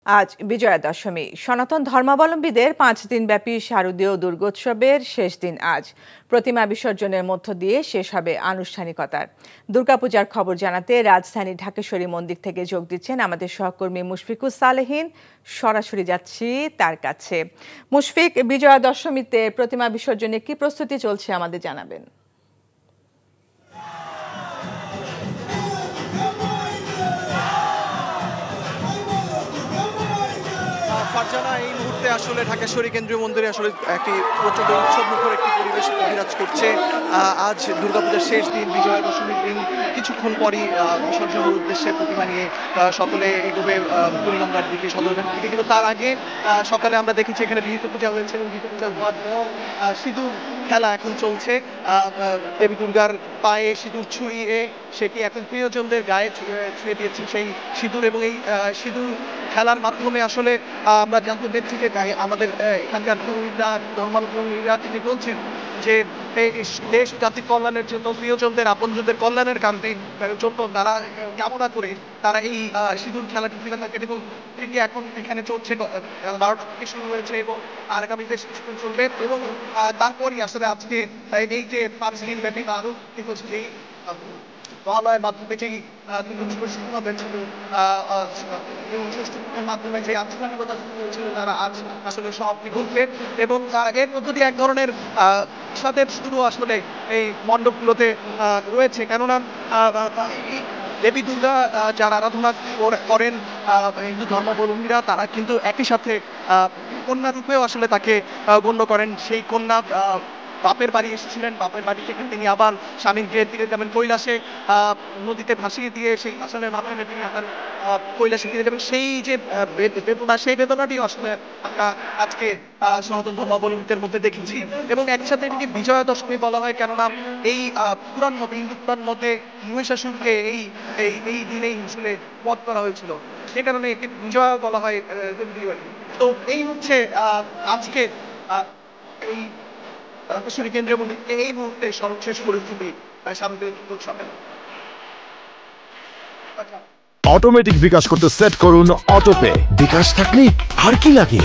আজ বিজয়া দশমী। সনাতন ধর্মাবলম্বীদের 5 দিনব্যাপী শারদীয় দুর্গোৎসবের শেষ দিন আজ। প্রতিমা বিসর্জনের মধ্য দিয়ে শেষ হবে আনুষ্ঠানিকতার। দুর্গাপূজার খবর জানাতে রাজধানী ঢাকেশ্বরী মন্দির থেকে যোগ দিচ্ছেন আমাদের সহকর্মী মুশফিকুস সালেহীন। সরাসরি যাচ্ছি তার কাছে। মুশফিক, বিজয়া দশমীতে প্রতিমা বিসর্জনে কি প্রস্তুতি চলছে আমাদের জানাবেন। ফারজানা, এই মুহূর্তে আসলে ঢাকেশ্বরী কেন্দ্রীয় মন্দিরে আসলে একটি প্রচন্ড উৎসবমুখর একটি পরিবেশ বিরাজ করছে। আজ দুর্গাপূজার শেষ দিন, বিজয়া দশমীর দিন। কিছুক্ষণ পরই বিসর্জনের উদ্দেশ্যে প্রতিমা নিয়ে সকলে এগোবে বুড়িগঙ্গার দিকে, সদরঘাট দিকে। কিন্তু তার আগে সকালে আমরা দেখেছি এখানে বিহিত পূজা হয়েছে এবং বিহিত পূজার সিঁদুর খেলা এখন চলছে। দেবী দুর্গার পায়ে সিঁদুর ছুঁয়ে সেটি এখন প্রিয়জনদের গায়ে ছুঁয়ে দিয়েছে সেই সিঁদুর, এবং এই সিঁদুর খেলার মাধ্যমে আসলে আমরা জানতে পেরেছি যে আমাদের এখানকার তরুণীরা, ধর্মাবলম্বীরা তিনি বলছেন যে দেশ জাতির কল্যাণের জন্য, প্রিয়জনদের আপনজনদের কল্যাণের জন্য তারা কামনা করে তারা এই সিঁদুর খেলাটি ফিরে থাকেন। এবং এটি এখন এখানে চলছে, 12টা থেকে শুরু হয়েছে এবং আগামীতে চলবে। এবং তারপরই আসলে আজকে এই যে 5 দিন ব্যাপী আরো এই মহালয়ের মাধ্যমে যেই মাধ্যমে যে আনুষ্ঠানিকতা শুরু হয়েছিল তারা আজ আসলে সমাপ্তি ঘটবে। এবং এর মধ্য দিয়ে এক ধরনের সাথে শুরু আসলে এই মণ্ডপগুলোতে রয়েছে, কেননা দেবী দুর্গা যারা আরাধনা করেন হিন্দু ধর্মাবলম্বীরা, তারা কিন্তু একই সাথে কন্যা রূপেও আসলে তাকে গণ্য করেন। সেই কন্যা বাপের বাড়ি এসেছিলেন, বাপের বাড়ি থেকে তিনি আবার স্বামীর গৃহে ফিরে যাবেন কৈলাসে, নদীতে ভাসিয়ে দিয়ে সেই আসলে মাধ্যমে তিনি আবার কৈলাসে ফিরে যাবেন। সেই যে বেদনা, সেই বেদনাটি আসলে আমরা আজকে সনাতন ধর্মাবলম্বীদের মধ্যে দেখেছি। এবং একসাথে এটিকে বিজয়া দশমী বলা হয়, কেননা এই পুরাণ মতে, হিন্দু পুরাণ মতে মহিষাসুরকে এই দিনেই আসলে বধ করা হয়েছিল, সে কারণে একে বিজয়া বলা হয়। তো এই হচ্ছে আজকে এই ঢাকেশ্বরী কেন্দ্রীয় মন্দির এই মুহূর্তে সর্বশেষ পরিস্থিতি শারদীয় উৎসবে। অটোমেটিক বিকাশ করতে সেট করুন অটোপে। বিকাশ থাকলে আর কি লাগে।